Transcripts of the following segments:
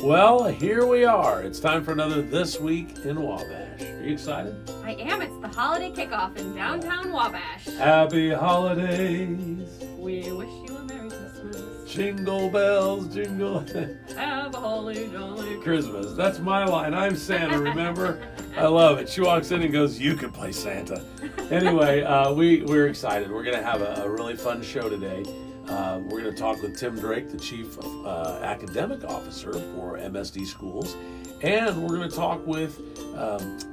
Well, here we are. It's time for another This Week in Wabash. Are you excited? I am. It's the holiday kickoff in downtown Wabash. Happy holidays. We wish you a Merry Christmas. Jingle bells, jingle. Have a holly jolly Christmas. That's my line. I'm Santa, remember? I love it. She walks in and goes, "You can play Santa." Anyway, we're excited. We're going to have a really fun show today. We're going to talk with Tim Drake, the Chief Academic Officer for MSD Schools. And we're going to talk with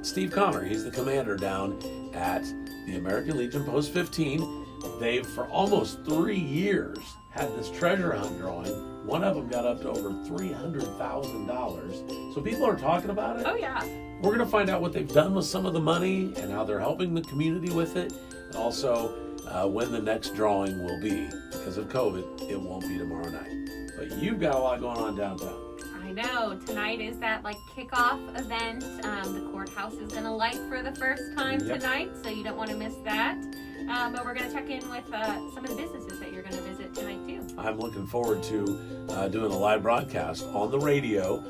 Steve Connor. He's the commander down at the American Legion Post 15. They've, for almost 3 years, had this treasure hunt drawing. One of them got up to over $300,000. So people are talking about it. Oh, yeah. We're going to find out what they've done with some of the money and how they're helping the community with it. And also when the next drawing will be. Because of COVID, it won't be tomorrow night. But you've got a lot going on downtown. I know. Tonight is that kickoff event. The courthouse is going to light for the first time tonight, so you don't want to miss that. But we're going to check in with some of the businesses that you're going to visit tonight too. I'm looking forward to doing a live broadcast on the radio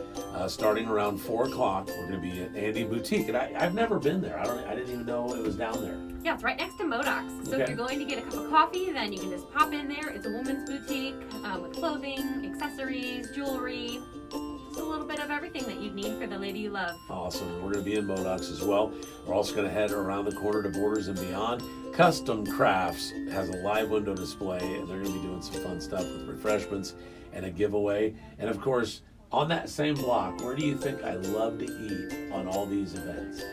starting around 4 o'clock. We're going to be at Andy Boutique, and I've never been there. I didn't even know it was down there. Yeah, it's right next to Modoc's. So Okay. if you're going to get a cup of coffee, then you can just pop in there. It's a woman's boutique with clothing, accessories, jewelry, just a little bit of everything that you'd need for the lady you love. Awesome. We're going to be in Modoc's as well. We're also going to head around the corner to Borders and Beyond. Custom Crafts has a live window display, and they're going to be doing some fun stuff with refreshments and a giveaway. And of course, on that same block, where do you think I love to eat on all these events?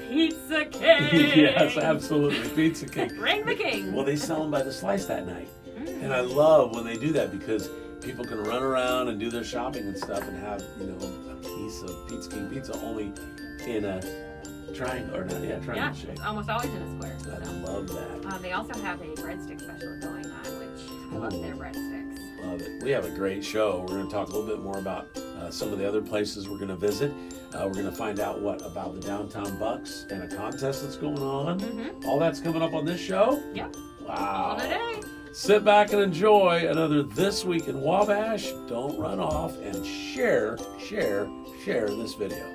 Pizza King! Yes, absolutely. Pizza King. Ring the king! Well, they sell them by the slice that night. And I love when they do that because people can run around and do their shopping and stuff and have, a piece of Pizza King pizza only in a triangle, or not, triangle shape. It's almost always in a square. I love that. They also have a breadstick special going on, which I love their breadsticks. Love it. We have a great show. We're going to talk a little bit more about some of the other places we're going to visit. We're going to find out about the Downtown Bucks and a contest that's going on. Mm-hmm. All that's coming up on this show? Yep. Wow. All today. Sit back and enjoy another This Week in Wabash. Don't run off and share this video.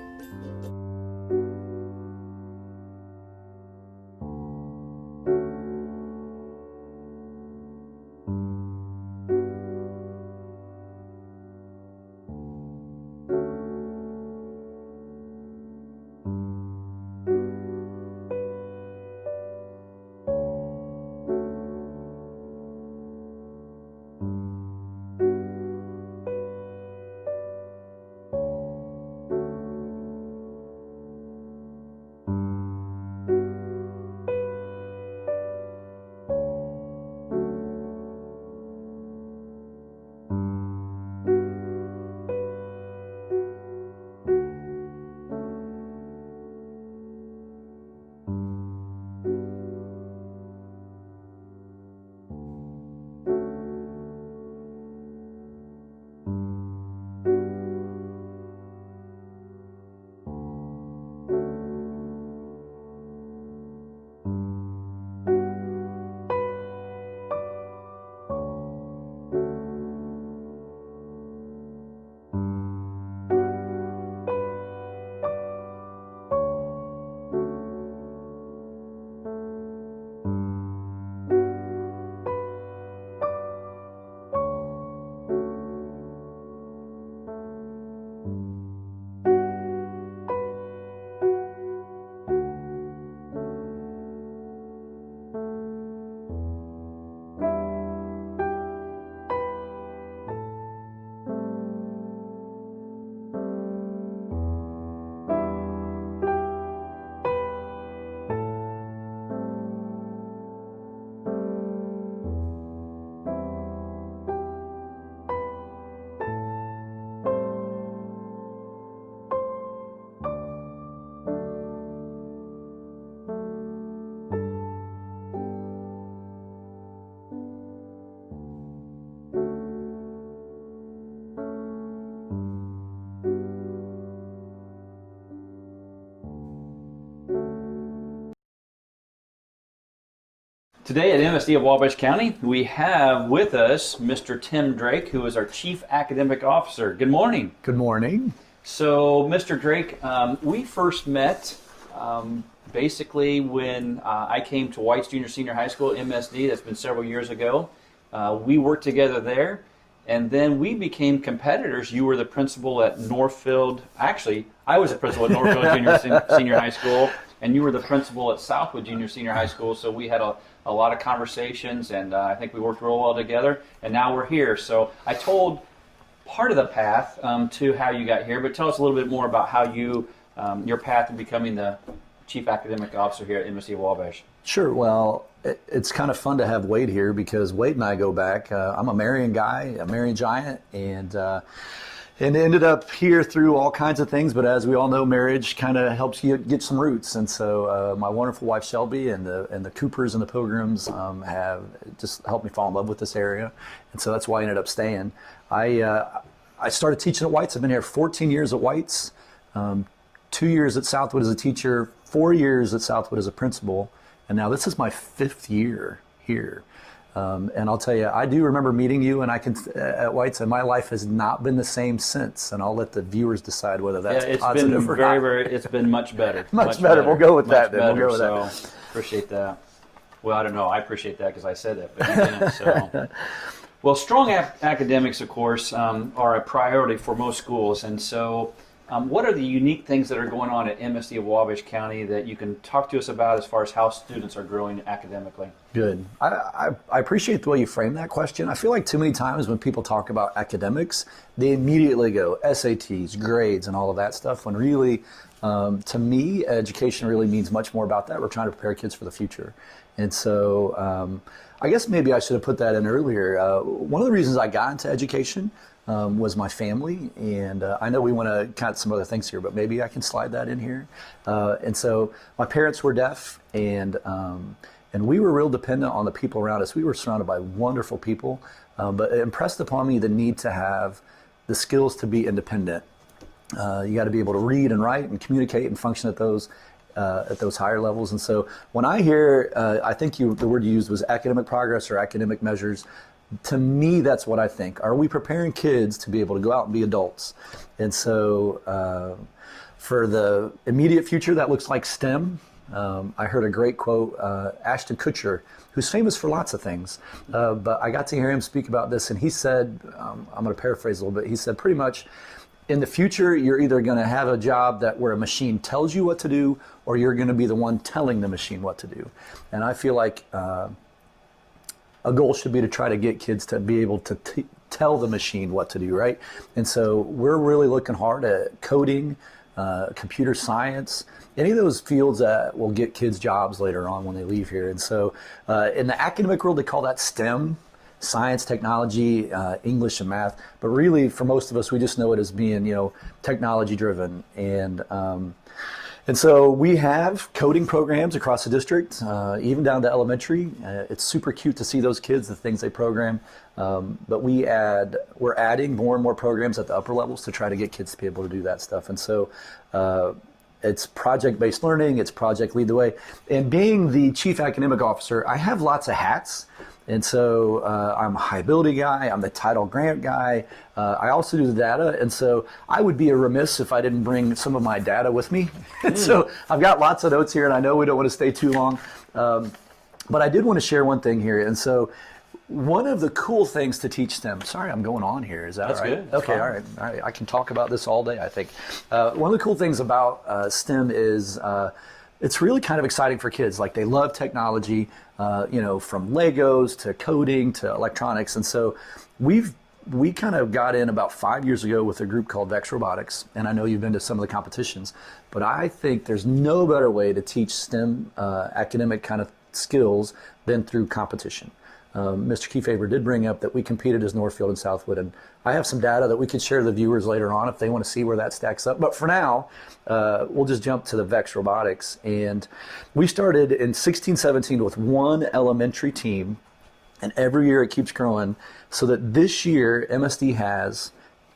Today at MSD of Wabash County, we have with us Mr. Tim Drake, who is our Chief Academic Officer. Good morning. Good morning. So, Mr. Drake, we first met basically when I came to White's Junior Senior High School, MSD. That's been several years ago. We worked together there, and then we became competitors. You were the principal at Northfield. Actually, I was the principal at Northfield Senior High School, and you were the principal at Southwood Junior Senior High School. So we had a lot of conversations, and I think we worked real well together. And now we're here. So I told part of the path to how you got here, but tell us a little bit more about how your path to becoming the Chief Academic Officer here at MSD of Wabash. Sure. Well, it's kind of fun to have Wade here because Wade and I go back. I'm a Marion guy, a Marion Giant, and ended up here through all kinds of things. But as we all know, marriage kind of helps you get some roots. And so my wonderful wife Shelby and the Coopers and the Pilgrims have just helped me fall in love with this area, and so that's why I ended up staying. I started teaching at White's. I've been here 14 years at White's, 2 years at Southwood as a teacher, 4 years at Southwood as a principal, and now this is my 5th year here. And I'll tell you, I do remember meeting you at White's, and my life has not been the same since. And I'll let the viewers decide whether that's positive or not. It's been much better. much better. We'll go with that then. We'll go with that. So appreciate that. Well, I don't know. I appreciate that because I said that, but you didn't. So. Well, strong academics, of course, are a priority for most schools. And so what are the unique things that are going on at MSD of Wabash County that you can talk to us about as far as how students are growing academically? Good. I appreciate the way you frame that question. I feel like too many times when people talk about academics, they immediately go SATs, grades, and all of that stuff, when really, to me, education really means much more about that. We're trying to prepare kids for the future. And so I guess maybe I should have put that in earlier. One of the reasons I got into education was my family, and I know we want to count some other things here, but maybe I can slide that in here. And so my parents were deaf, and we were real dependent on the people around us. We were surrounded by wonderful people, but it impressed upon me the need to have the skills to be independent. You got to be able to read and write and communicate and function at those higher levels. And so when I hear, I think the word you used was academic progress or academic measures. To me, that's what I think. Are we preparing kids to be able to go out and be adults? And so for the immediate future, that looks like STEM. I heard a great quote, Ashton Kutcher, who's famous for lots of things, but I got to hear him speak about this, and he said, I'm going to paraphrase a little bit, he said pretty much, in the future, you're either going to have a job where a machine tells you what to do, or you're going to be the one telling the machine what to do. And I feel like a goal should be to try to get kids to be able to tell the machine what to do, right? And so we're really looking hard at coding, computer science, any of those fields that will get kids jobs later on when they leave here. And so in the academic world, they call that STEM. Science, technology, English, and math. But really, for most of us, we just know it as being, technology driven. And so we have coding programs across the district, even down to elementary. It's super cute to see those kids, the things they program. But we're adding more and more programs at the upper levels to try to get kids to be able to do that stuff. And so it's project-based learning. It's Project Lead the Way. And being the Chief Academic Officer, I have lots of hats. And so I'm a high ability guy, I'm the title grant guy, I also do the data, and so I would be remiss if I didn't bring some of my data with me. And so I've got lots of notes here, and I know we don't want to stay too long, but I did want to share one thing here. And so one of the cool things to teach STEM, sorry I'm going on here, is that That's right? Good. That's okay, all right, I can talk about this all day, I think. One of the cool things about STEM is it's really kind of exciting for kids. Like, they love technology, from Legos to coding to electronics. And so we kind of got in about 5 years ago with a group called Vex Robotics. And I know you've been to some of the competitions, but I think there's no better way to teach STEM academic kind of skills than through competition. Mr. Kefauver did bring up that we competed as Northfield and Southwood, and I have some data that we could share to the viewers later on if they want to see where that stacks up. But for now, we'll just jump to the Vex Robotics. And we started in 16-17 with one elementary team, and every year it keeps growing, so that this year MSD has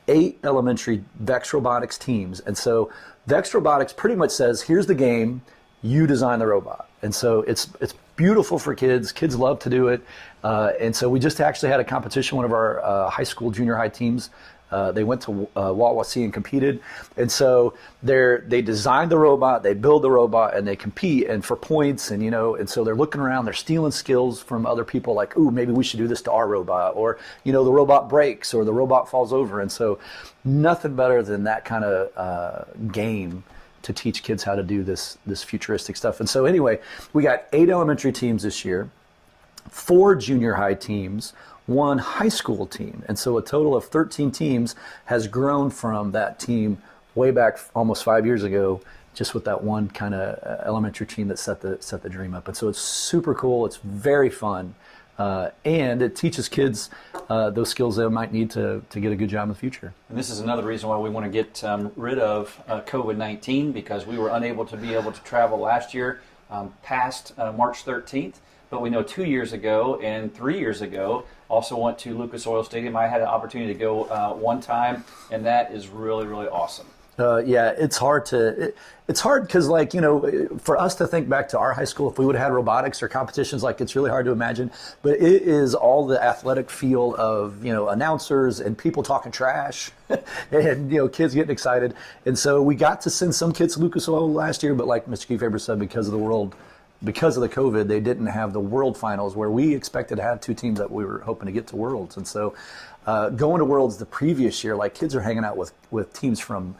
8 elementary Vex Robotics teams. And so Vex Robotics pretty much says, here's the game, you design the robot. And so it's beautiful for kids. Kids love to do it. And so we just actually had a competition. One of our high school, junior high teams, they went to Wawasee and competed. And so they designed the robot, they build the robot, and they compete and for points. And, and so they're looking around, they're stealing skills from other people like, ooh, maybe we should do this to our robot. Or, the robot breaks or the robot falls over. And so nothing better than that kind of game to teach kids how to do this futuristic stuff. And so anyway, we got 8 elementary teams this year, 4 junior high teams, 1 high school team. And so a total of 13 teams has grown from that team way back almost 5 years ago, just with that one kind of elementary team that set the dream up. And so it's super cool. It's very fun. And it teaches kids those skills they might need to get a good job in the future. And this is another reason why we want to get rid of COVID-19, because we were unable to travel last year past March 13th. But we know 2 years ago and 3 years ago, also went to Lucas Oil Stadium. I had an opportunity to go one time, and that is really, really awesome. Yeah, it's hard because for us to think back to our high school, if we would have had robotics or competitions, it's really hard to imagine. But it is all the athletic feel of, announcers and people talking trash and, kids getting excited. And so we got to send some kids to Lucas Oil last year, but like Mr. Kefeber said, because of the COVID, they didn't have the World Finals where we expected to have 2 teams that we were hoping to get to Worlds. And so going to Worlds the previous year, kids are hanging out with teams from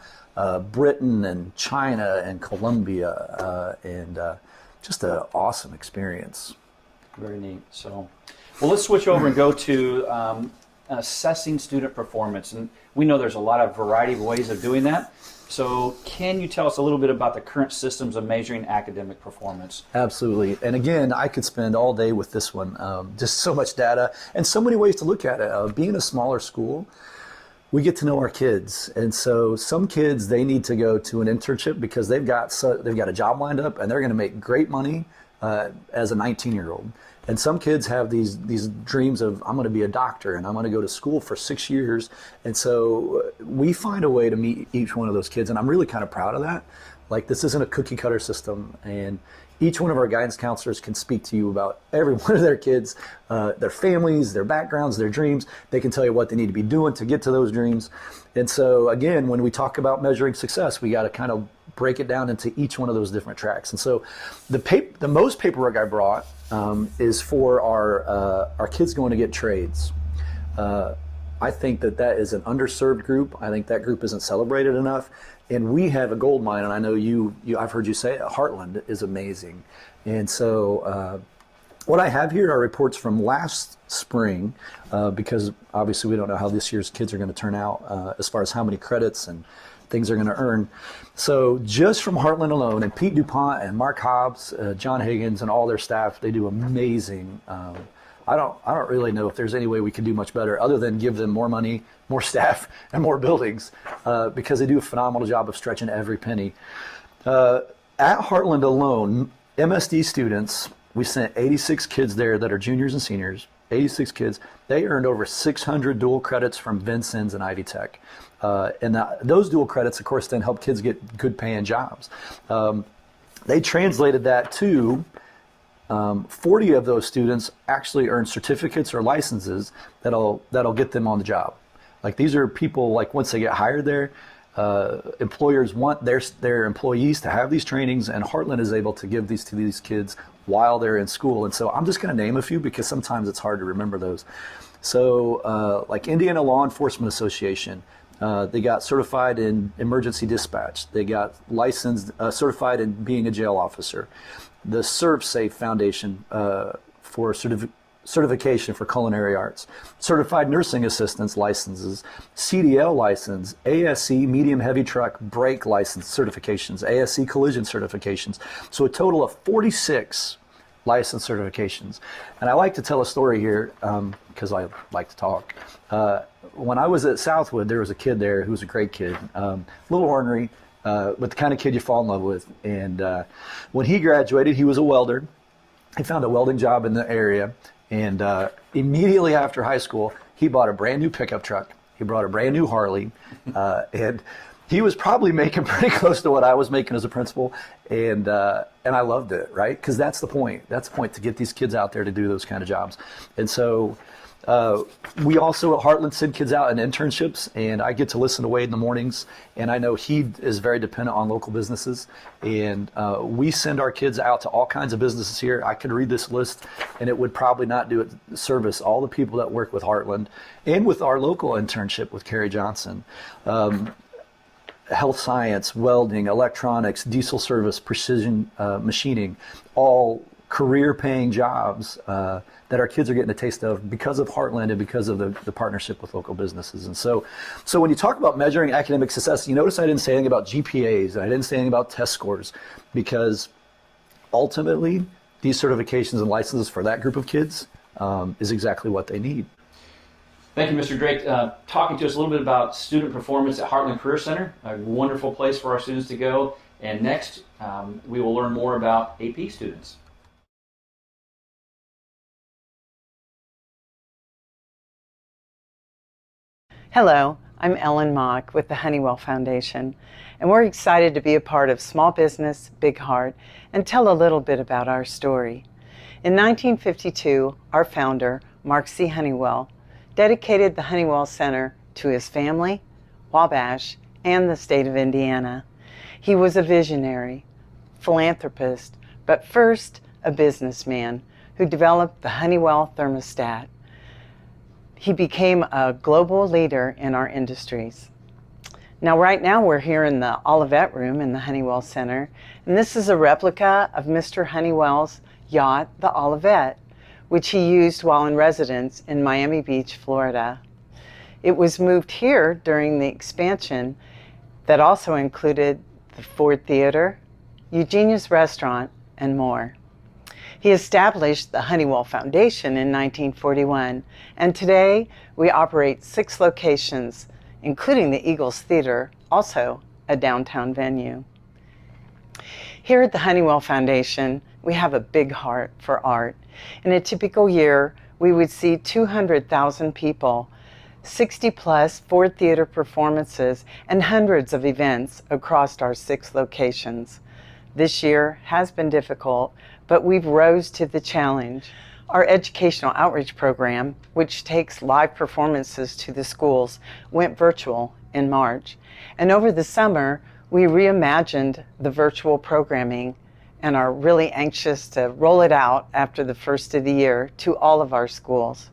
Britain and China and Colombia, and just an awesome experience. Very neat. So, well, let's switch over and go to assessing student performance. And we know there's a lot of variety of ways of doing that. So can you tell us a little bit about the current systems of measuring academic performance? Absolutely. And again, I could spend all day with this one. Just so much data and so many ways to look at it. Being a smaller school, we get to know our kids. And so some kids, they need to go to an internship because they've got a job lined up and they're going to make great money as a 19-year-old. And some kids have these dreams of, I'm going to be a doctor and I'm going to go to school for 6 years. And so we find a way to meet each one of those kids. And I'm really kind of proud of that. This isn't a cookie cutter system. And each one of our guidance counselors can speak to you about every one of their kids, their families, their backgrounds, their dreams. They can tell you what they need to be doing to get to those dreams. And so again, when we talk about measuring success, we got to kind of break it down into each one of those different tracks. And so the most paperwork I brought is for our kids going to get trades. I think that is an underserved group. I think that group isn't celebrated enough. And we have a gold mine, and I know I've heard you say it, Heartland is amazing. And so what I have here are reports from last spring, because obviously we don't know how this year's kids are going to turn out as far as how many credits and things they're going to earn. So just from Heartland alone, and Pete DuPont and Mark Hobbs, John Higgins, and all their staff, they do amazing. I don't really know if there's any way we can do much better other than give them more money, more staff, and more buildings, because they do a phenomenal job of stretching every penny. At Heartland alone, MSD students, we sent 86 kids there that are juniors and seniors, 86 kids. They earned over 600 dual credits from Vincennes and Ivy Tech. And those dual credits, of course, then help kids get good paying jobs. They translated that to 40 of those students actually earn certificates or licenses that'll get them on the job. These are people, once they get hired there, employers want their employees to have these trainings, and Heartland is able to give these to these kids while they're in school. And so I'm just going to name a few because sometimes it's hard to remember those. So Indiana Law Enforcement Association, they got certified in emergency dispatch. They got licensed, certified in being a jail officer. The ServSafe Foundation for certification for culinary arts. Certified nursing assistants licenses, CDL license, ASC medium heavy truck brake license certifications, ASC collision certifications. So a total of 46 license certifications. And I like to tell a story here because I like to talk. When I was at Southwood, there was a kid there who was a great kid, a little ornery, but the kind of kid you fall in love with. And when he graduated, he was a welder. He found a welding job in the area. And immediately after high school, he bought a brand new pickup truck. He brought a brand new Harley. And he was probably making pretty close to what I was making as a principal, and I loved it, right? Because that's the point. That's the point, to get these kids out there to do those kind of jobs. And so we also at Heartland send kids out in internships, and I get to listen to Wade in the mornings, and I know he is very dependent on local businesses, and we send our kids out to all kinds of businesses here. I could read this list, and it would probably not do it service all the people that work with Heartland and with our local internship with Carrie Johnson. Health science, welding, electronics, diesel service, precision machining, all career-paying jobs that our kids are getting a taste of because of Heartland and because of the partnership with local businesses. And so when you talk about measuring academic success, you notice I didn't say anything about GPAs, and I didn't say anything about test scores, because ultimately these certifications and licenses for that group of kids is exactly what they need. Thank you, Mr. Drake. Talking to us a little bit about student performance at Heartland Career Center, a wonderful place for our students to go. And next, we will learn more about AP students. Hello, I'm Ellen Mock with the Honeywell Foundation, and we're excited to be a part of Small Business, Big Heart, and tell a little bit about our story. In 1952, our founder, Mark C. Honeywell, dedicated the Honeywell Center to his family, Wabash, and the state of Indiana. He was a visionary, philanthropist, but first a businessman who developed the Honeywell thermostat. He became a global leader in our industries. Now, right now, we're here in the Olivet Room in the Honeywell Center, and this is a replica of Mr. Honeywell's yacht, the Olivet, which he used while in residence in Miami Beach, Florida. It was moved here during the expansion that also included the Ford Theater, Eugenia's Restaurant, and more. He established the Honeywell Foundation in 1941, and today we operate 6 locations, including the Eagles Theater, also a downtown venue. Here at the Honeywell Foundation, we have a big heart for art. In a typical year, we would see 200,000 people, 60-plus Ford Theater performances, and hundreds of events across our 6 locations. This year has been difficult, but we've rose to the challenge. Our educational outreach program, which takes live performances to the schools, went virtual in March. And over the summer, we reimagined the virtual programming and are really anxious to roll it out after the first of the year to all of our schools.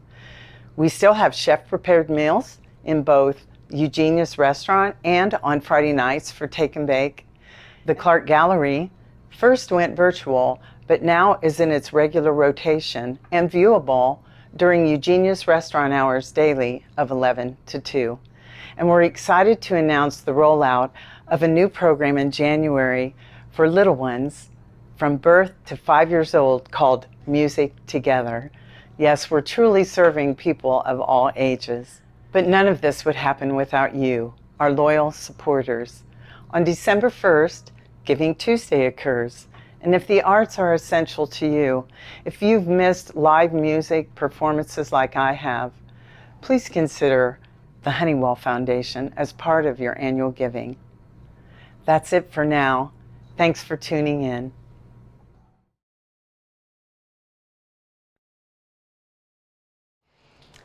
We still have chef-prepared meals in both Eugenia's Restaurant and on Friday nights for Take and Bake. The Clark Gallery first went virtual, but now is in its regular rotation and viewable during Eugenia's Restaurant hours daily of 11 to 2. And we're excited to announce the rollout of a new program in January for little ones from birth to 5 years old called Music Together. Yes, we're truly serving people of all ages. But none of this would happen without you, our loyal supporters. On December 1st, Giving Tuesday occurs. And if the arts are essential to you, if you've missed live music performances like I have, please consider the Honeywell Foundation as part of your annual giving. That's it for now. Thanks for tuning in.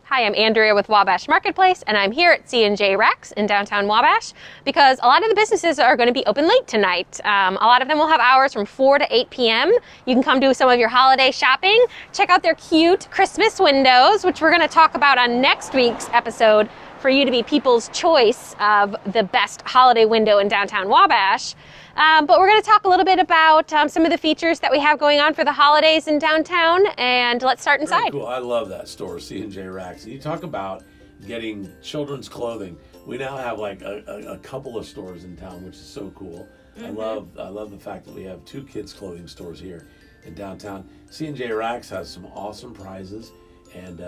Hi, I'm Andrea with Wabash Marketplace, and I'm here at C&J Rex in downtown Wabash because a lot of the businesses are going to be open late tonight. A lot of them will have hours from 4 to 8 p.m. You can come do some of your holiday shopping. Check out their cute Christmas windows, which we're going to talk about on next week's episode for you to be people's choice of the best holiday window in downtown Wabash. But we're going to talk a little bit about some of the features that we have going on for the holidays in downtown, and let's start inside. Very cool. I love that store, C&J Racks. And you talk about getting children's clothing. We now have like a couple of stores in town, which is so cool. Mm-hmm. I love the fact that we have 2 kids' clothing stores here in downtown. C&J Racks has some awesome prizes, and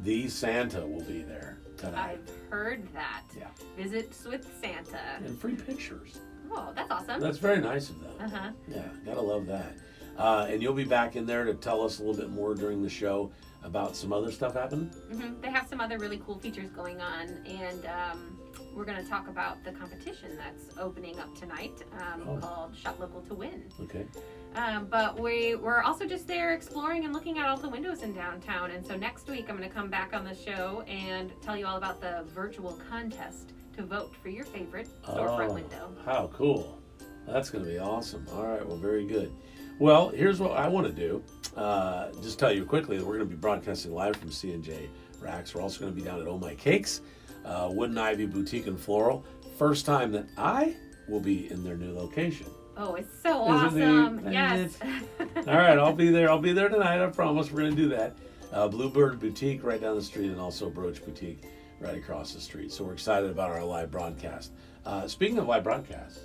the Santa will be there tonight. I've heard that. Yeah. Visits with Santa. And free pictures. Oh, that's awesome. That's very nice of them. Uh-huh. Yeah, gotta love that. And you'll be back in there to tell us a little bit more during the show about some other stuff happening? Mm-hmm. They have some other really cool features going on, and we're going to talk about the competition that's opening up tonight called Shop Local to Win. Okay. But we're also just there exploring and looking at all the windows in downtown. And so next week I'm going to come back on the show and tell you all about the virtual contest to vote for your favorite storefront window. How cool. That's going to be awesome. All right, well, very good. Well, here's what I want to do. Just tell you quickly that we're going to be broadcasting live from C&J Racks. We're also going to be down at Oh My Cakes, Wooden Ivy Boutique and Floral. First time that I will be in their new location. Oh, it's so Isn't awesome. it? Yes. All right, I'll be there. I'll be there tonight. I promise. We're going to do that. Bluebird Boutique right down the street, and also Brooch Boutique right across the street. So we're excited about our live broadcast. Speaking of live broadcasts,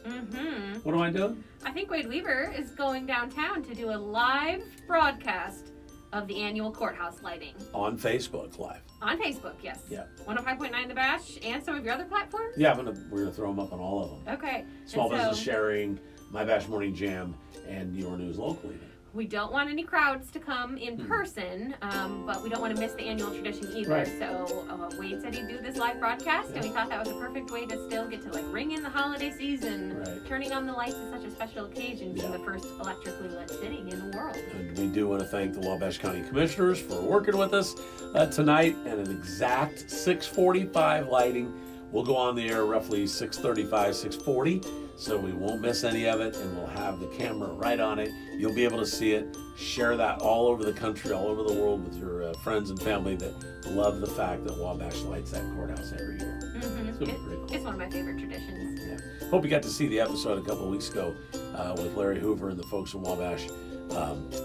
what am I doing? I think Wade Weaver is going downtown to do a live broadcast of the annual courthouse lighting. On Facebook Live. On Facebook, yes. Yeah. 105.9 The Bash and some of your other platforms? Yeah, we're gonna throw them up on all of them. Okay. Small And so, Business Sharing, My Bash Morning Jam, and Your News Locally. we don't want any crowds to come in person, but we don't want to miss the annual tradition either. Right. So Wade said he'd do this live broadcast, and we thought that was a perfect way to still get to like ring in the holiday season. Right. Turning on the lights is such a special occasion, being Yeah. the first electrically lit city in the world. And we do want to thank the Wabash County Commissioners for working with us tonight, and an exact 6:45 lighting. We'll go on the air roughly 6:35, 6:40, so we won't miss any of it, and we'll have the camera right on it. You'll be able to see it. Share that all over the country, all over the world with your friends and family that love the fact that Wabash lights that courthouse every year. It's gonna be pretty cool. It's one of my favorite traditions. Yeah. Hope you got to see the episode a couple of weeks ago with Larry Hoover and the folks from Wabash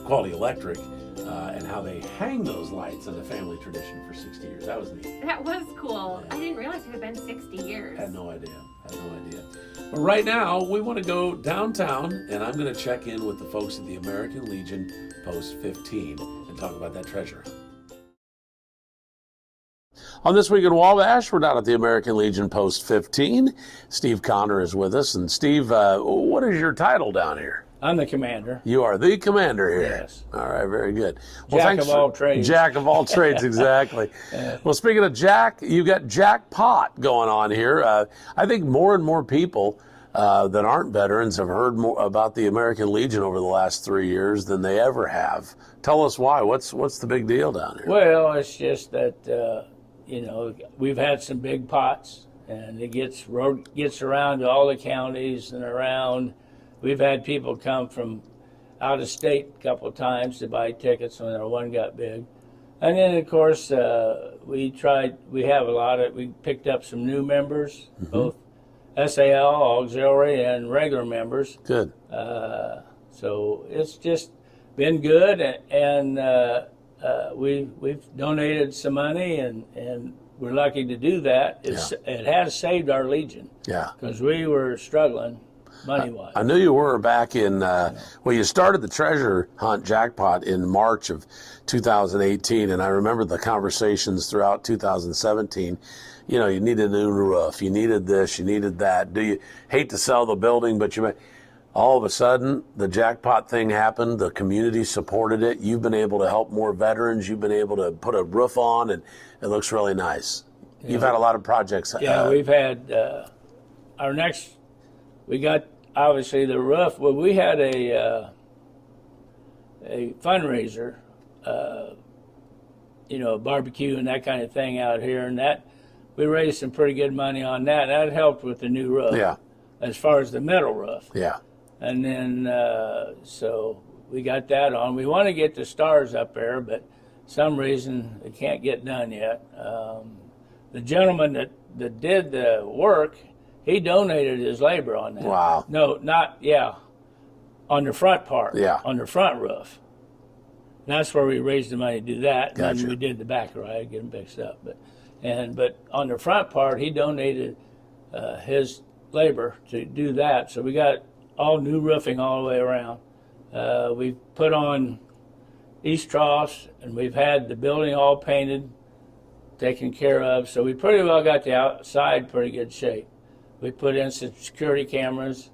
Quality Electric, and how they hang those lights in a family tradition for 60 years. That was neat. That was cool. Yeah. I didn't realize it had been 60 years. Had no idea. But right now, we want to go downtown, and I'm going to check in with the folks at the American Legion Post 15 and talk about that treasure hunt. On This Week in Wabash, we're down at the American Legion Post 15. Steve Connor is with us. And Steve, what is your title down here? I'm the commander. You are the commander here. Yes. All right, very good. Jack of all trades. Jack of all trades, exactly. Well, speaking of Jack, you got jackpot going on here. I think more and more people that aren't veterans have heard more about the American Legion over the last 3 years than they ever have. Tell us why. What's the big deal down here? Well, it's just that we've had some big pots, and it gets around to all the counties and around. We've had people come from out of state a couple of times to buy tickets when our one got big. And then, of course, we picked up some new members, both SAL, auxiliary, and regular members. Good. So it's just been good, and we've donated some money, and we're lucky to do that. It has saved our Legion. Yeah. Because we were struggling money-wise. I knew you were back in, you started the treasure hunt jackpot in March of 2018, and I remember the conversations throughout 2017. You know, you needed a new roof, you needed this, you needed that. Do you hate to sell the building, but all of a sudden, the jackpot thing happened, the community supported it, you've been able to help more veterans, you've been able to put a roof on, and it looks really nice. You've had a lot of projects. Yeah, we've had, we got, obviously, the roof. Well, we had a fundraiser, a barbecue and that kind of thing out here, and that we raised some pretty good money on that. That helped with the new roof. Yeah. As far as the metal roof. Yeah. And then, so we got that on. We want to get the stars up there, but some reason it can't get done yet. The gentleman that did the work, he donated his labor on that. Wow. No, on the front part. Yeah. On the front roof. And that's where we raised the money to do that. And Gotcha. then we did the back, right, get them fixed up. But on the front part, he donated his labor to do that. So we got all new roofing all the way around. We've put on east troughs, and we've had the building all painted, taken care of. So we pretty well got the outside pretty good shape. We put in some security cameras.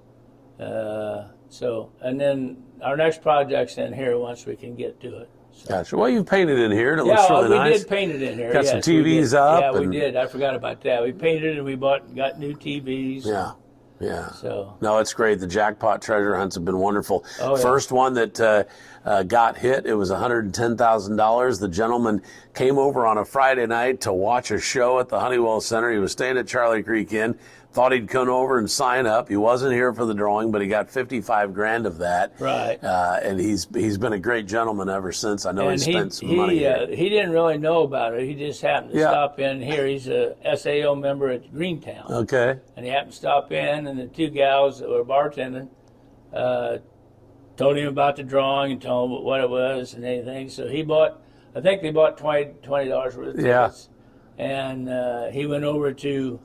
And then our next project's in here once we can get to it. Gotcha. Well, you painted in here. And it looks really we nice. did paint it in here. Got yes, some we TVs did. up. Yeah, and, we did. I forgot about that. We painted and we got new TVs. Yeah. Yeah. So No, it's great. The jackpot treasure hunts have been wonderful. Oh, yeah. First one that got hit, it was $110,000. The gentleman came over on a Friday night to watch a show at the Honeywell Center. He was staying at Charlie Creek Inn. Thought he'd come over and sign up. He wasn't here for the drawing, but he got 55 grand of that. Right. And he's been a great gentleman ever since. I know he spent some money here. He didn't really know about it. He just happened to Yeah. stop in here. He's a SAO member at Greentown. Okay. And he happened to stop in, and the two gals that were bartending told him about the drawing and told him what it was and anything. So he bought, I think they bought $20 worth of tickets. Yeah. And he went over to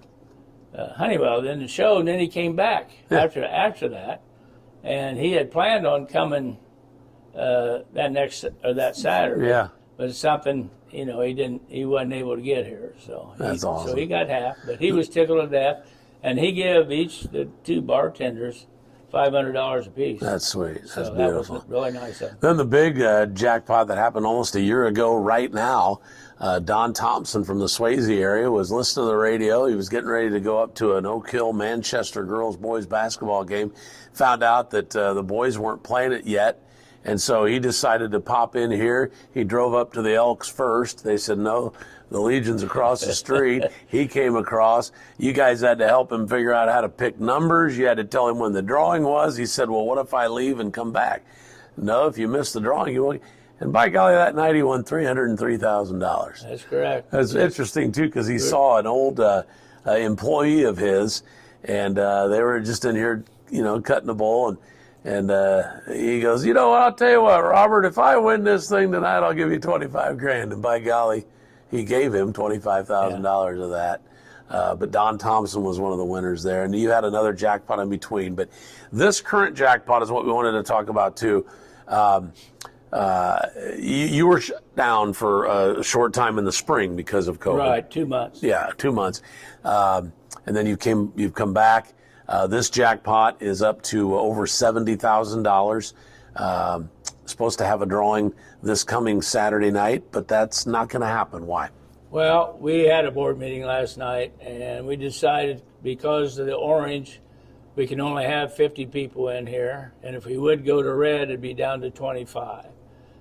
Honeywell then the show, and then he came back after that, and he had planned on coming that Saturday. Yeah. But it's something, he wasn't able to get here, so That's awesome. So he got half, but he was tickled to death, and he gave the two bartenders $500 apiece. That's sweet. That's so beautiful. That was really nice of him. Then the big jackpot that happened almost a year ago right now, Don Thompson from the Swayze area was listening to the radio. He was getting ready to go up to an Oak Hill Manchester girls-boys basketball game. Found out that the boys weren't playing it yet, and so he decided to pop in here. He drove up to the Elks first. They said, no, the Legion's across the street. He came across. You guys had to help him figure out how to pick numbers. You had to tell him when the drawing was. He said, well, what if I leave and come back? No, if you miss the drawing, you won't. And by golly, that night he won $303,000. That's correct. That's interesting, too, because he saw an old employee of his, and they were just in here, cutting a bowl, and he goes, you know what, I'll tell you what, Robert, if I win this thing tonight, I'll give you 25 grand. And by golly, he gave him $25,000 of that. But Don Thompson was one of the winners there. And you had another jackpot in between. But this current jackpot is what we wanted to talk about, too. You were shut down for a short time in the spring because of COVID. Right, 2 months. Yeah, 2 months. And then you've come back. This jackpot is up to over $70,000. Supposed to have a drawing this coming Saturday night, but that's not going to happen. Why? Well, we had a board meeting last night, and we decided because of the orange, we can only have 50 people in here, and if we would go to red, it'd be down to 25.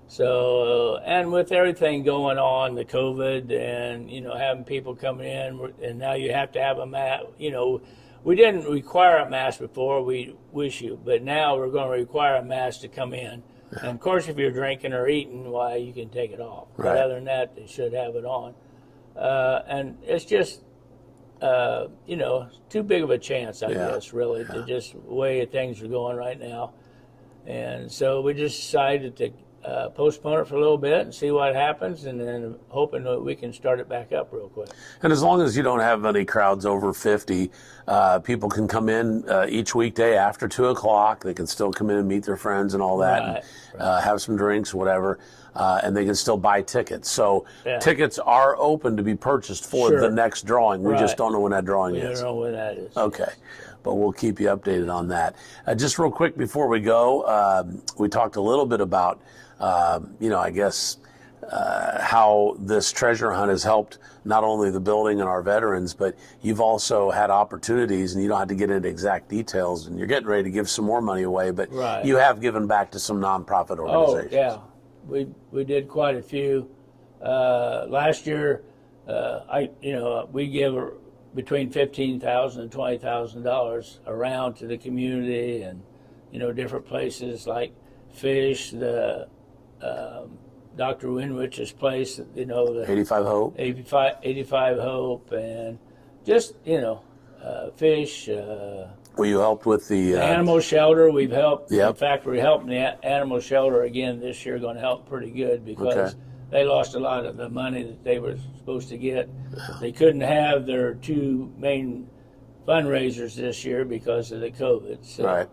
So, and with everything going on, the COVID, and having people coming in, and now you have to have a mask. We didn't require a mask before. We wish you, but now we're going to require a mask to come in. And of course, if you're drinking or eating, why, you can take it off. Right. But other than that, they should have it on. And it's just, too big of a chance, I guess, really, to just the way things are going right now. And so we just decided to postpone it for a little bit and see what happens, and then hoping that we can start it back up real quick. And as long as you don't have any crowds over 50, people can come in each weekday after 2 o'clock. They can still come in and meet their friends and all that, Right. and have some drinks, whatever, and they can still buy tickets. So Yeah. tickets are open to be purchased for Sure. the next drawing. We just Right. don't know when that drawing We is. don't know when that is. Okay, but we'll keep you updated on that. Just real quick before we go, we talked a little bit about, I guess, how this treasure hunt has helped not only the building and our veterans, but you've also had opportunities, and you don't have to get into exact details, and you're getting ready to give some more money away, but Right. you have given back to some nonprofit Oh, organizations. yeah. We did quite a few. Last year, we give between $15,000 and $20,000 around to the community, and different places like Fish, the Dr. Winwich's place, the 85 Hope. 85 Hope, and just Fish. Well, you helped with the Animal shelter, we've helped. Yep. In fact, we're helping the animal shelter again this year, going to help pretty good because Okay. they lost a lot of the money that they were supposed to get. They couldn't have their two main fundraisers this year because of the COVID. So, right.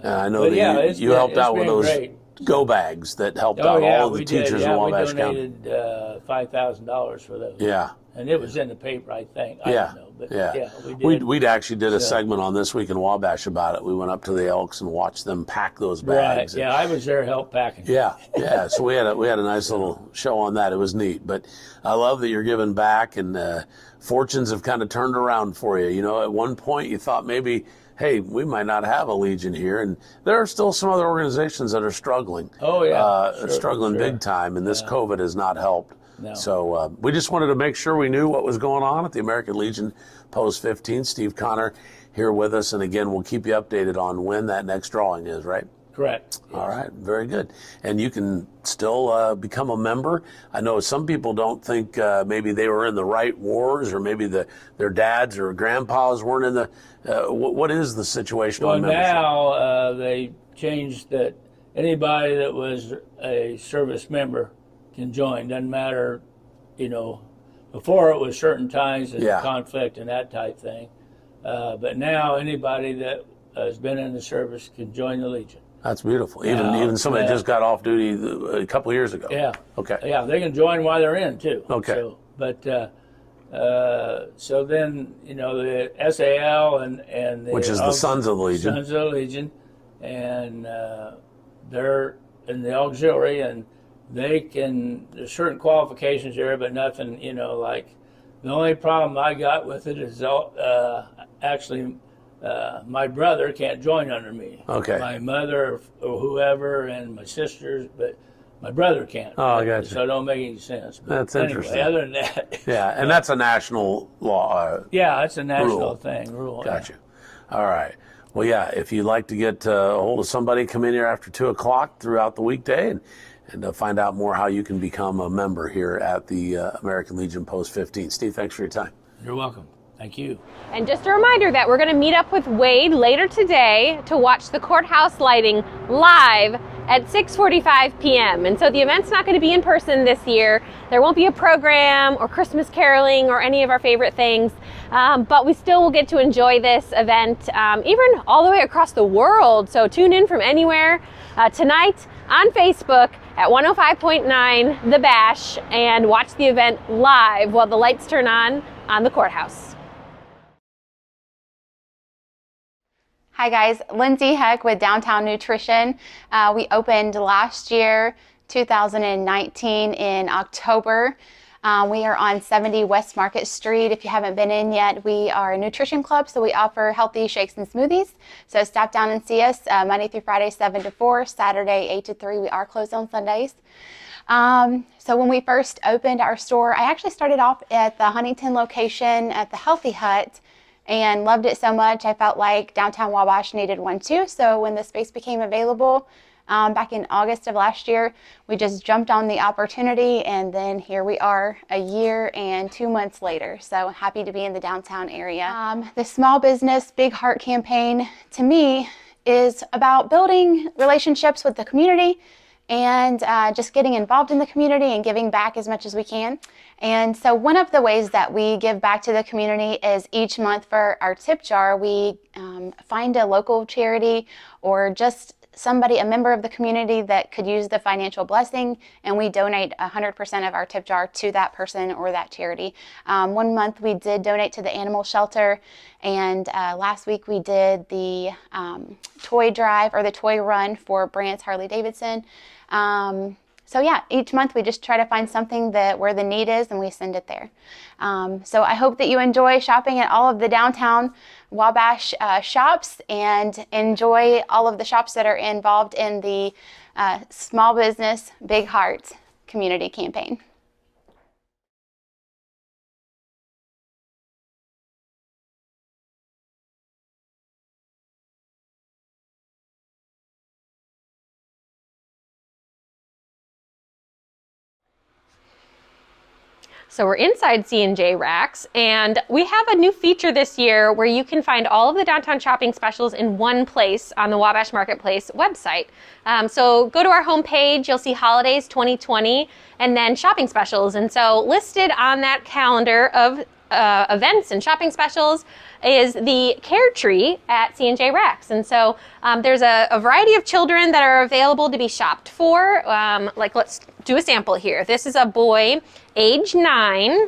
I know but that yeah, you helped out with been those great. go bags that helped Oh out yeah, all of the we teachers did. Yeah, in we Wabash County. donated $5,000 for those. Yeah, and it was in the paper, I think. I Yeah. don't know, but Yeah. we did. We'd actually did a So- segment on This Week in Wabash about it. We went up to the Elks and watched them pack those Right. bags. Yeah, I was there help packing. Yeah, yeah. So we had a nice little show on that. It was neat. But I love that you're giving back, and fortunes have kind of turned around for you. You know, at one point you thought maybe, hey, we might not have a Legion here, and there are still some other organizations that are struggling. Oh, yeah. Struggling Sure. big time, and this COVID has not helped. No. So we just wanted to make sure we knew what was going on at the American Legion Post 15. Steve Connor here with us, and again, we'll keep you updated on when that next drawing is, right? Correct. All right, very good. And you can still become a member. I know some people don't think maybe they were in the right wars, or maybe their dads or grandpas weren't in the. What is the situation Well, on membership? now they changed that anybody that was a service member can join. Doesn't matter, you know. Before it was certain times and Yeah. conflict and that type thing, but now anybody that has been in the service can join the Legion. That's beautiful. Even Yeah, somebody yeah. just got off duty a couple years ago. Yeah. Okay. Yeah, they can join while they're in too. Okay. So, but so then the SAL and the Which is the Sons of the Legion. Sons of the Legion, and they're in the auxiliary, and they can. There's certain qualifications there, but nothing. Like the only problem I got with it is actually. My brother can't join under me. Okay. My mother or whoever, and my sisters, but my brother can't. Oh, I got you. So it don't make any sense. But That's anyway, interesting. Other than that, Yeah, and that's a national law. yeah, it's a national Rule. thing. Rule. Got you. All right. Well, yeah, if you'd like to get a hold of somebody, come in here after 2 o'clock throughout the weekday and find out more how you can become a member here at the American Legion Post 15. Steve, thanks for your time. You're welcome. Thank you. And just a reminder that we're going to meet up with Wade later today to watch the courthouse lighting live at 6:45 p.m. And so the event's not going to be in person this year. There won't be a program or Christmas caroling or any of our favorite things, but we still will get to enjoy this event even all the way across the world. So tune in from anywhere tonight on Facebook at 105.9 The Bash and watch the event live while the lights turn on the courthouse. Hi guys, Lindsay Heck with Downtown Nutrition. We opened last year, 2019 in October. We are on 70 West Market Street. If you haven't been in yet, we are a nutrition club, so we offer healthy shakes and smoothies. So stop down and see us Monday through Friday, 7 to 4, Saturday, 8 to 3. We are closed on Sundays. So when we first opened our store, I actually started off at the Huntington location at the Healthy Hut, and loved it so much I felt like downtown Wabash needed one too. So when the space became available back in August of last year, we just jumped on the opportunity, and then here we are a year and 2 months later. So happy to be in the downtown area. The Small Business Big Heart campaign to me is about building relationships with the community and just getting involved in the community and giving back as much as we can. And so one of the ways that we give back to the community is each month for our tip jar, we find a local charity or just somebody, a member of the community that could use the financial blessing, and we donate 100% of our tip jar to that person or that charity. One month we did donate to the animal shelter, and last week we did the toy drive or the toy run for Brandt's Harley Davidson. So yeah, each month we just try to find something where the need is, and we send it there. So I hope that you enjoy shopping at all of the downtown Wabash shops, and enjoy all of the shops that are involved in the Small Business Big Heart community campaign. So we're inside C&J Racks, and we have a new feature this year where you can find all of the downtown shopping specials in one place on the Wabash Marketplace website. So go to our homepage, you'll see Holidays 2020, and then shopping specials. And so listed on that calendar of events and shopping specials is the Care Tree at C&J Racks. And so there's a variety of children that are available to be shopped for. Like, let's do a sample here. This is a boy, age 9,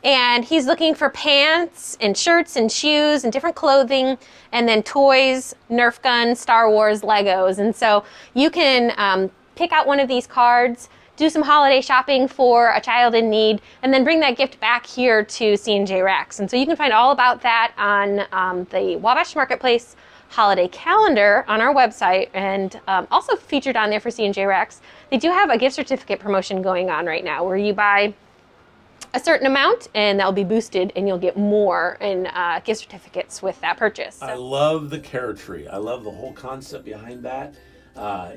And he's looking for pants and shirts and shoes and different clothing, and then toys, Nerf guns, Star Wars, Legos. And so you can pick out one of these cards, do some holiday shopping for a child in need, and then bring that gift back here to C&J Rex. And so you can find all about that on the Wabash Marketplace holiday calendar on our website, and also featured on there for C&J Rex. They do have a gift certificate promotion going on right now where you buy a certain amount and that'll be boosted and you'll get more in gift certificates with that purchase. So. I love the carrot tree. I love the whole concept behind that.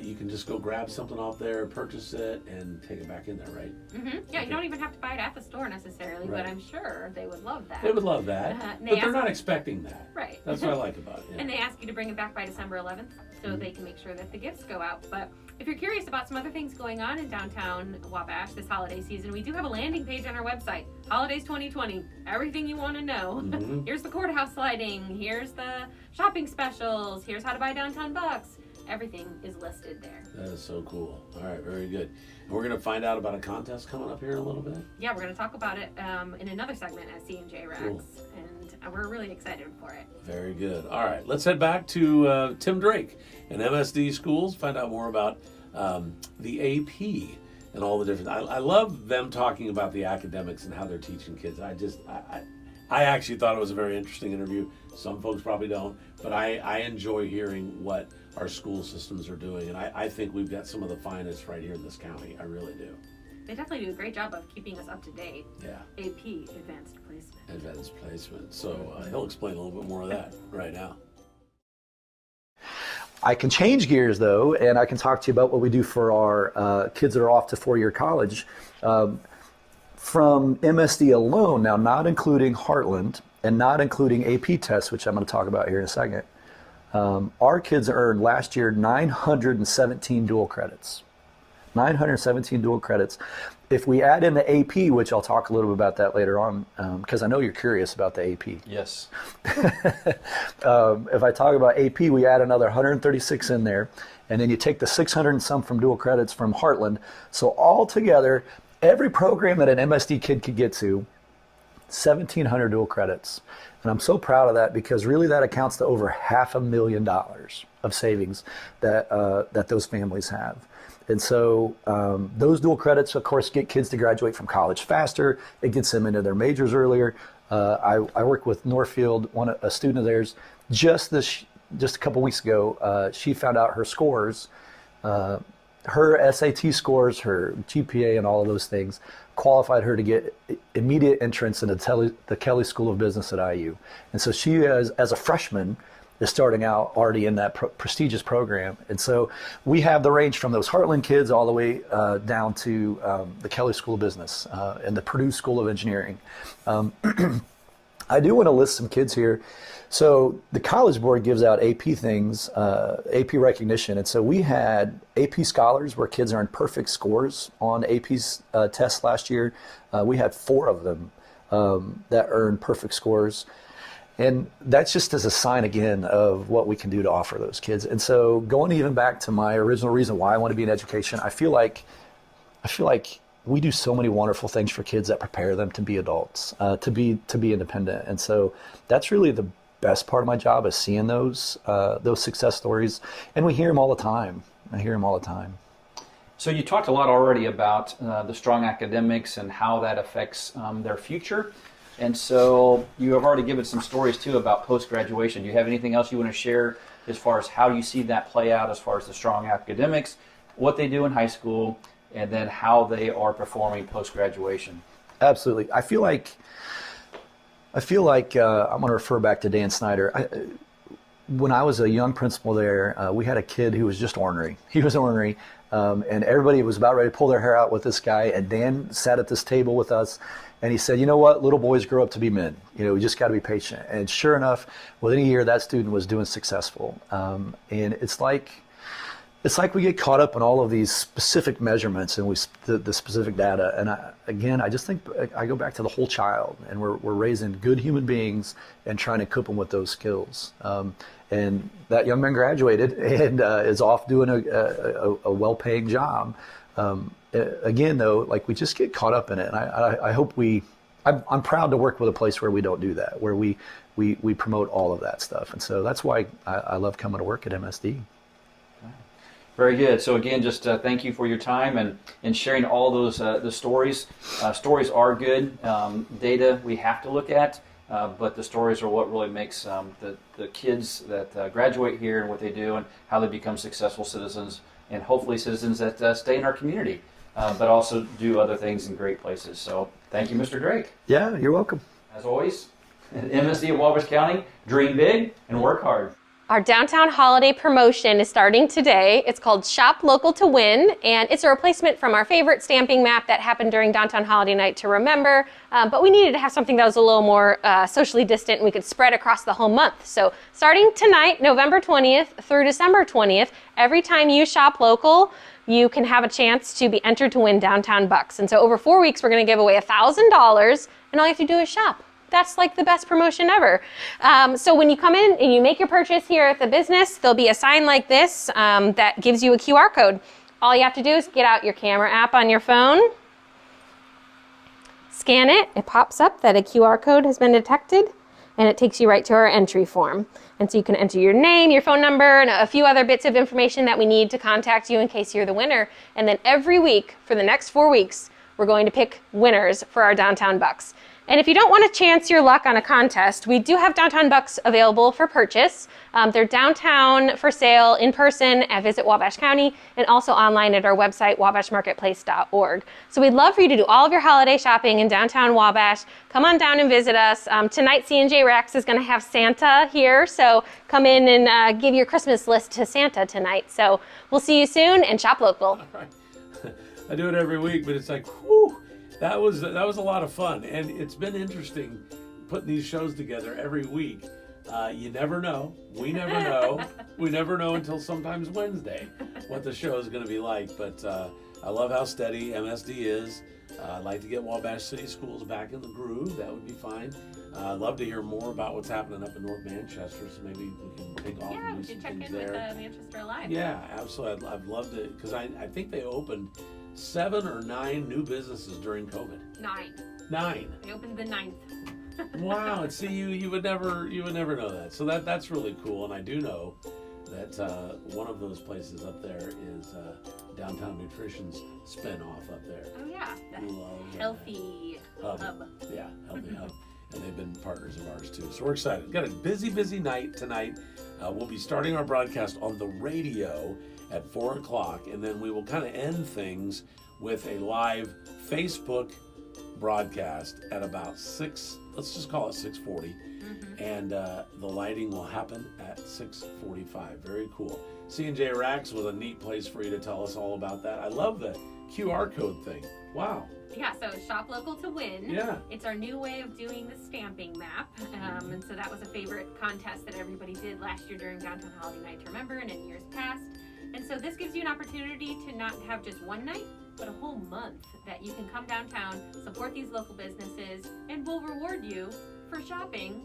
You can just go grab something off there, purchase it, and take it back in there, right? Mm-hmm. Yeah, you don't even have to buy it at the store necessarily, right. But I'm sure they would love that. They would love that, but they're not expecting that. Right. That's what I like about it. Yeah. And they ask you to bring it back by December 11th so they can make sure that the gifts go out. But if you're curious about some other things going on in downtown Wabash this holiday season, we do have a landing page on our website, Holidays 2020. Everything you want to know. Mm-hmm. Here's the courthouse lighting. Here's the shopping specials. Here's how to buy downtown bucks. Everything is listed there. That is so cool. All right, very good. And we're going to find out about a contest coming up here in a little bit. Yeah, we're going to talk about it in another segment at C&J Rex. Cool. And we're really excited for it. Very good. All right, let's head back to Tim Drake and MSD Schools, find out more about the AP and all the different... I love them talking about the academics and how they're teaching kids. I actually thought it was a very interesting interview. Some folks probably don't, but I enjoy hearing what our school systems are doing, and I think we've got some of the finest right here in this county. I really do. They definitely do a great job of keeping us up to date. Yeah. AP, Advanced Placement. Advanced Placement. So he'll explain a little bit more of that right now. I can change gears though, and I can talk to you about what we do for our kids that are off to four-year college. From MSD alone, now not including Heartland and not including AP tests, which I'm going to talk about here in a second, our kids earned last year 917 dual credits. 917 dual credits. If we add in the AP, which I'll talk a little bit about that later on, because I know you're curious about the AP. Yes. If I talk about AP, we add another 136 in there, and then you take the 600 and some from dual credits from Heartland. So all together, every program that an MSD kid could get to, 1,700 dual credits. And I'm so proud of that because really that accounts to over $500,000 of savings that those families have. And so those dual credits, of course, get kids to graduate from college faster. It gets them into their majors earlier. I work with Northfield, a student of theirs, just a couple weeks ago. She found out her scores, her SAT scores, her GPA, and all of those things qualified her to get immediate entrance into the Kelley School of Business at IU. And so she, as a freshman, is starting out already in that prestigious program. And so we have the range from those Heartland kids all the way down to the Kelley School of Business and the Purdue School of Engineering. I do want to list some kids here. So the College Board gives out AP things, AP recognition. And so we had AP Scholars where kids earned perfect scores on AP's tests last year. We had 4 of them that earned perfect scores. And that's just as a sign, again, of what we can do to offer those kids. And so going even back to my original reason why I want to be in education, I feel like we do so many wonderful things for kids that prepare them to be adults, to be independent. And so that's really the best part of my job, is seeing those success stories. And we hear them all the time. I hear them all the time. So you talked a lot already about the strong academics and how that affects their future. And so you have already given some stories too about post-graduation. Do you have anything else you want to share as far as how you see that play out as far as the strong academics, what they do in high school, and then how they are performing post-graduation? Absolutely. I feel like I'm going to refer back to Dan Snyder. When I was a young principal there, we had a kid who was just ornery. He was ornery, and everybody was about ready to pull their hair out with this guy. And Dan sat at this table with us, and he said, "You know what? Little boys grow up to be men. We just got to be patient." And sure enough, within a year, that student was doing successful. And it's like we get caught up in all of these specific measurements and the specific data. And I just think I go back to the whole child, and we're raising good human beings and trying to equip them with those skills. And that young man graduated and is off doing a well-paying job. Again, though, like we just get caught up in it, and I hope we I'm proud to work with a place where we don't do that, where we promote all of that stuff. And so that's why I love coming to work at MSD. Very good. So again, just thank you for your time and sharing all those the stories. Stories are good. Data we have to look at, but the stories are what really makes the kids that graduate here and what they do and how they become successful citizens and hopefully citizens that stay in our community, but also do other things in great places. So thank you, Mr. Drake. Yeah, you're welcome. As always, MSD of Wabash County, dream big and work hard. Our downtown holiday promotion is starting today. It's called Shop Local to Win, and it's a replacement from our favorite stamping map that happened during Downtown Holiday Night to Remember, but we needed to have something that was a little more socially distant and we could spread across the whole month. So starting tonight, November 20th through December 20th, every time you shop local, you can have a chance to be entered to win downtown bucks. And so over 4 weeks, we're going to give away $1,000, and all you have to do is shop. That's like the best promotion ever. So when you come in and you make your purchase here at the business, there'll be a sign like this that gives you a QR code. All you have to do is get out your camera app on your phone, scan it, it pops up that a QR code has been detected, and it takes you right to our entry form. And so you can enter your name, your phone number, and a few other bits of information that we need to contact you in case you're the winner. And then every week for the next 4 weeks, we're going to pick winners for our Downtown Bucks. And if you don't want to chance your luck on a contest, we do have Downtown Bucks available for purchase. They're downtown for sale in person at Visit Wabash County and also online at our website, wabashmarketplace.org. So we'd love for you to do all of your holiday shopping in downtown Wabash. Come on down and visit us. Tonight, C&J Rex is going to have Santa here, so come in and give your Christmas list to Santa tonight. So we'll see you soon and shop local. All right. I do it every week, but it's like, whew. That was a lot of fun, and it's been interesting putting these shows together every week. You never know. We never know. We never know until sometimes Wednesday what the show is going to be like. But I love how steady MSD is. I'd like to get Wabash City Schools back in the groove. That would be fine. I'd love to hear more about what's happening up in North Manchester, so maybe we can take off Yeah, and we do should some check things in with there. Manchester Alive. Yeah, absolutely. I'd love to, because I think they opened 7 or 9 new businesses during COVID. 9. 9. They opened the 9th. Wow. And see, you would never know that. So that's really cool. And I do know that one of those places up there is Downtown Nutrition's spinoff up there. Oh yeah, the Love Healthy that. Hub. Yeah, Healthy Hub. And they've been partners of ours too. So we're excited. Got a busy night tonight. We'll be starting our broadcast on the radio at 4 o'clock, and then we will kind of end things with a live Facebook broadcast at about 6, let's just call it 6:40, and the lighting will happen at 6:45. Very cool. C&J Racks was a neat place for you to tell us all about that. I love the QR code thing. Wow. Yeah, so shop local to win. Yeah. It's our new way of doing the stamping map. And so that was a favorite contest that everybody did last year during Downtown Holiday Night to Remember and in years past. And so this gives you an opportunity to not have just one night, but a whole month that you can come downtown, support these local businesses, and we'll reward you for shopping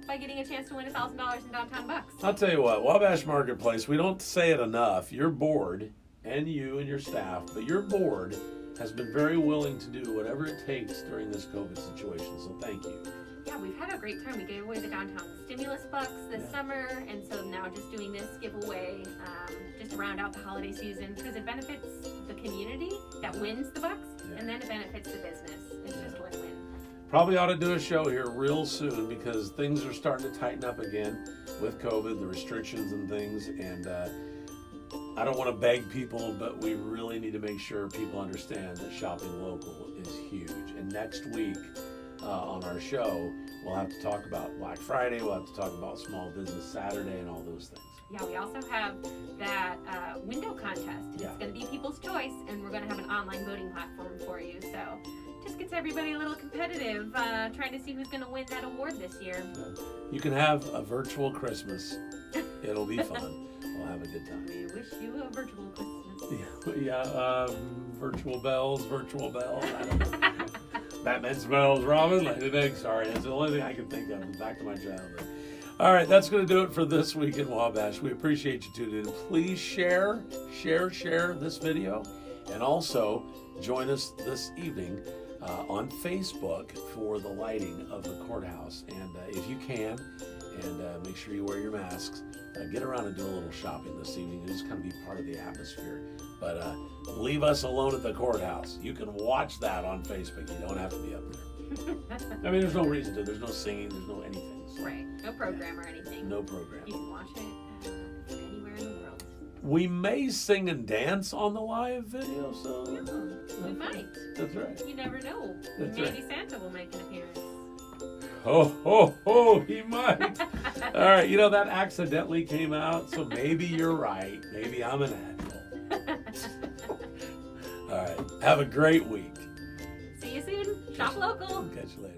by getting a chance to win $1,000 in downtown bucks. I'll tell you what, Wabash Marketplace, we don't say it enough. Your board, and you and your staff, but your board has been very willing to do whatever it takes during this COVID situation. So thank you. Yeah, we've had a great time. We gave away the downtown stimulus bucks this summer, and so now just doing this giveaway just to round out the holiday season because it benefits the community that wins the bucks, and then it benefits the business. It's just win-win. Probably ought to do a show here real soon because things are starting to tighten up again with COVID, the restrictions and things, and I don't want to beg people, but we really need to make sure people understand that shopping local is huge. And next week on our show, we'll have to talk about Black Friday, we'll have to talk about Small Business Saturday and all those things. Yeah, we also have that window contest. It's going to be people's choice, and we're going to have an online voting platform for you. So just gets everybody a little competitive, trying to see who's going to win that award this year. You can have a virtual Christmas. It'll be fun. We'll have a good time. We wish you a virtual Christmas. Virtual bells. I don't know. Batman smells Robin like an egg. Sorry, that's the only thing I can think of. Back to my childhood. All right, that's going to do it for this week in Wabash. We appreciate you tuning in. Please share this video, and also join us this evening on Facebook for the lighting of the courthouse. And if you can, and make sure you wear your masks, get around and do a little shopping this evening. Just kind of be part of the atmosphere. But leave us alone at the courthouse. You can watch that on Facebook. You don't have to be up there. I mean, there's no reason to. There's no singing. There's no anything. So, Right. No program or anything. no program. You can watch it anywhere in the world. We may sing and dance on the live video, so We might. that's right. You never know. That's Maybe right. Santa will make an appearance. Oh, he might. All right, you know, that accidentally came out, so maybe you're right. Maybe I'm an asshole. All right, have a great week. See you soon. Shop local. Catch you later.